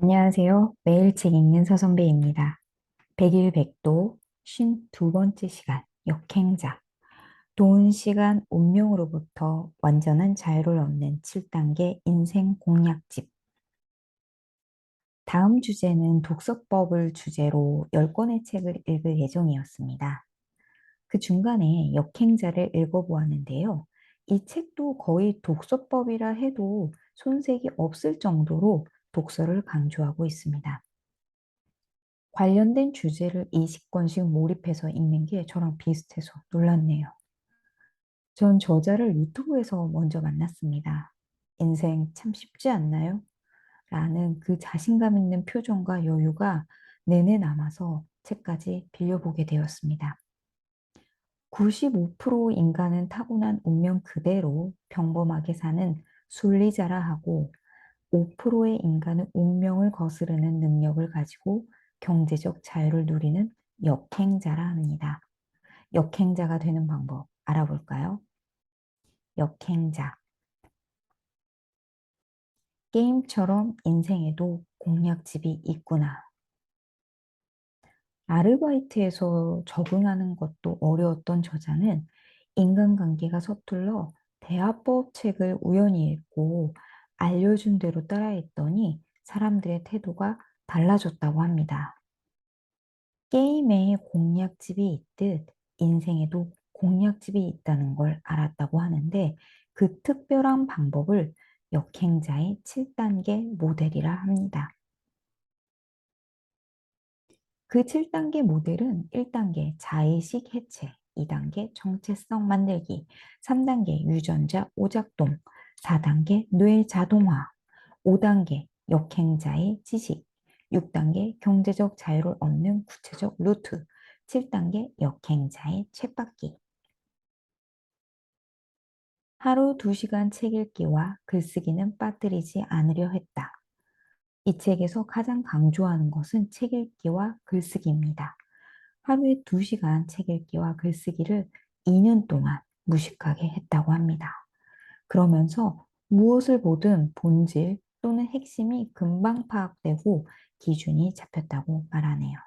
안녕하세요. 매일 책 읽는 서선배입니다. 백일백도 52번째 시간 역행자 돈, 시간, 운명으로부터 완전한 자유를 얻는 7단계 인생 공략집. 다음 주제는 독서법을 주제로 10권의 책을 읽을 예정이었습니다. 그 중간에 역행자를 읽어보았는데요. 이 책도 거의 독서법이라 해도 손색이 없을 정도로 독서를 강조하고 있습니다. 관련된 주제를 20권씩 몰입해서 읽는 게 저랑 비슷해서 놀랐네요. 전 저자를 유튜브에서 먼저 만났습니다. 인생 참 쉽지 않나요? 라는 그 자신감 있는 표정과 여유가 내내 남아서 책까지 빌려보게 되었습니다. 95% 인간은 타고난 운명 그대로 평범하게 사는 순리자라 하고 5%의 인간은 운명을 거스르는 능력을 가지고 경제적 자유를 누리는 역행자라 합니다. 역행자가 되는 방법 알아볼까요? 역행자. 게임처럼 인생에도 공략집이 있구나. 아르바이트에서 적응하는 것도 어려웠던 저자는 인간관계가 서툴러 대화법 책을 우연히 읽고 알려준 대로 따라했더니 사람들의 태도가 달라졌다고 합니다. 게임에 공략집이 있듯 인생에도 공략집이 있다는 걸 알았다고 하는데 그 특별한 방법을 역행자의 7단계 모델이라 합니다. 그 7단계 모델은 1단계 자의식 해체, 2단계 정체성 만들기, 3단계 유전자 오작동, 4단계 뇌 자동화, 5단계 역행자의 지식, 6단계 경제적 자유를 얻는 구체적 루트, 7단계 역행자의 쳇바퀴. 하루 2시간 책 읽기와 글쓰기는 빠뜨리지 않으려 했다. 이 책에서 가장 강조하는 것은 책 읽기와 글쓰기입니다. 하루에 2시간 책 읽기와 글쓰기를 2년 동안 무식하게 했다고 합니다. 그러면서 무엇을 보든 본질 또는 핵심이 금방 파악되고 기준이 잡혔다고 말하네요.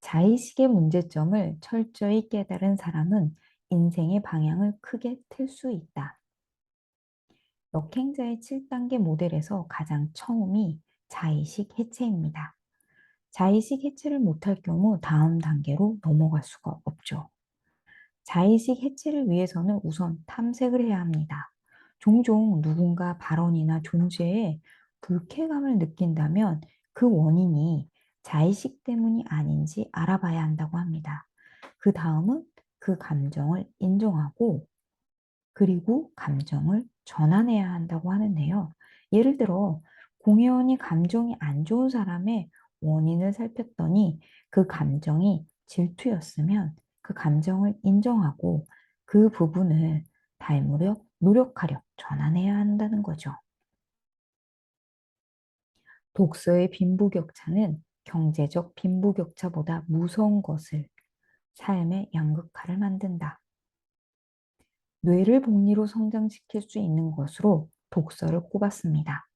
자의식의 문제점을 철저히 깨달은 사람은 인생의 방향을 크게 틀 수 있다. 역행자의 7단계 모델에서 가장 처음이 자의식 해체입니다. 자의식 해체를 못할 경우 다음 단계로 넘어갈 수가 없죠. 자의식 해체를 위해서는 우선 탐색을 해야 합니다. 종종 누군가 발언이나 존재에 불쾌감을 느낀다면 그 원인이 자의식 때문이 아닌지 알아봐야 한다고 합니다. 그 다음은 그 감정을 인정하고 그리고 감정을 전환해야 한다고 하는데요. 예를 들어 공연히 감정이 안 좋은 사람의 원인을 살폈더니 그 감정이 질투였으면 그 감정을 인정하고 그 부분을 닮으려 노력하려 전환해야 한다는 거죠. 독서의 빈부격차는 경제적 빈부격차보다 무서운 것을 삶의 양극화를 만든다. 뇌를 복리로 성장시킬 수 있는 것으로 독서를 꼽았습니다.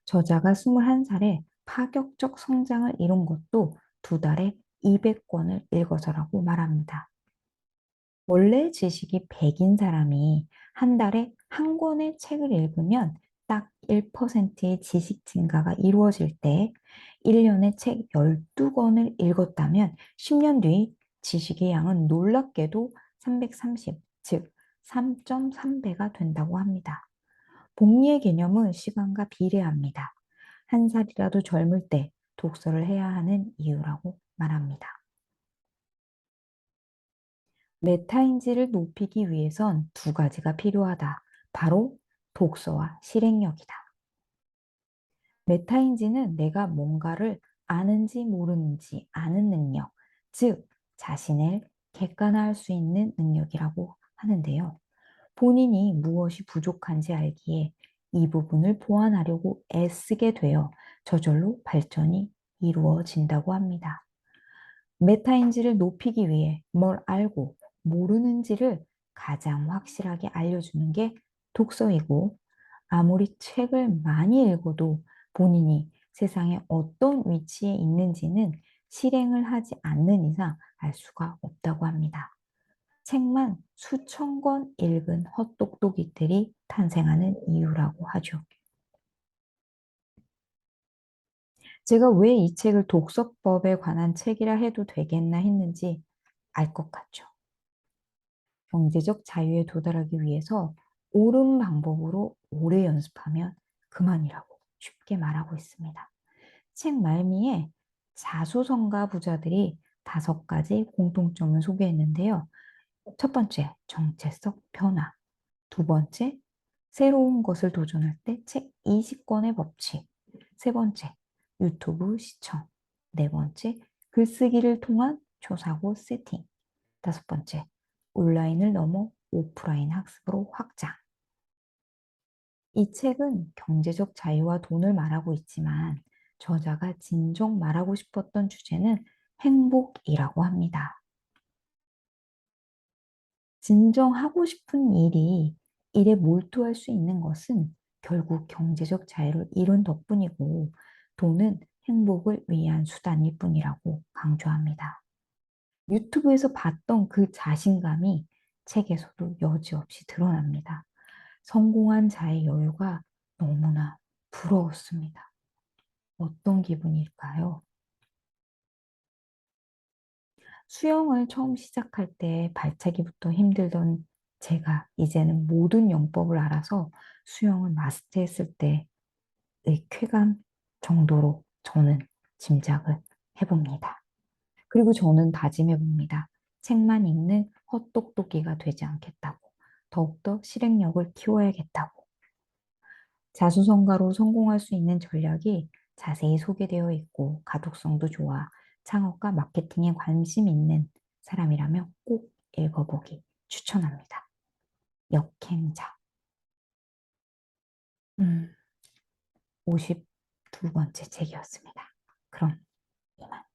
저자가 21살에 파격적 성장을 이룬 것도 2달에 200권을 읽어서라고 말합니다. 원래 지식이 100인 사람이 한 달에 한 권의 책을 읽으면 딱 1%의 지식 증가가 이루어질 때 1년에 책 12권을 읽었다면 10년 뒤 지식의 양은 놀랍게도 330, 즉 3.3배가 된다고 합니다. 복리의 개념은 시간과 비례합니다. 한 살이라도 젊을 때 독서를 해야 하는 이유라고 말합니다. 메타인지를 높이기 위해선 2가지가 필요하다. 바로 독서와 실행력이다. 메타인지는 내가 뭔가를 아는지 모르는지 아는 능력, 즉 자신을 객관화할 수 있는 능력이라고 하는데요. 본인이 무엇이 부족한지 알기에 이 부분을 보완하려고 애쓰게 되어 저절로 발전이 이루어진다고 합니다. 메타인지를 높이기 위해 뭘 알고 모르는지를 가장 확실하게 알려주는 게 독서이고 아무리 책을 많이 읽어도 본인이 세상에 어떤 위치에 있는지는 실행을 하지 않는 이상 알 수가 없다고 합니다. 책만 수천 권 읽은 헛똑똑이들이 탄생하는 이유라고 하죠. 제가 왜 이 책을 독서법에 관한 책이라 해도 되겠나 했는지 알 것 같죠. 경제적 자유에 도달하기 위해서 옳은 방법으로 오래 연습하면 그만이라고 쉽게 말하고 있습니다. 책 말미에 자수성가 부자들이 5가지 공통점을 소개했는데요. 첫 번째, 정체성 변화. 두 번째, 새로운 것을 도전할 때 책 20권의 법칙. 세 번째, 유튜브 시청. 네 번째, 글쓰기를 통한 초사고 세팅. 다섯 번째, 온라인을 넘어 오프라인 학습으로 확장. 이 책은 경제적 자유와 돈을 말하고 있지만 저자가 진정 말하고 싶었던 주제는 행복이라고 합니다. 진정 하고 싶은 일에 몰두할 수 있는 것은 결국 경제적 자유를 이룬 덕분이고 돈은 행복을 위한 수단일 뿐이라고 강조합니다. 유튜브에서 봤던 그 자신감이 책에서도 여지없이 드러납니다. 성공한 자의 여유가 너무나 부러웠습니다. 어떤 기분일까요? 수영을 처음 시작할 때 발차기부터 힘들던 제가 이제는 모든 영법을 알아서 수영을 마스터했을 때의 쾌감 정도로 저는 짐작을 해봅니다. 그리고 저는 다짐해 봅니다. 책만 읽는 헛똑똑이가 되지 않겠다고. 더욱더 실행력을 키워야겠다고. 자수성가로 성공할 수 있는 전략이 자세히 소개되어 있고 가독성도 좋아 창업과 마케팅에 관심 있는 사람이라면 꼭 읽어보기 추천합니다. 역행자. 52번째 책이었습니다. 그럼 이만.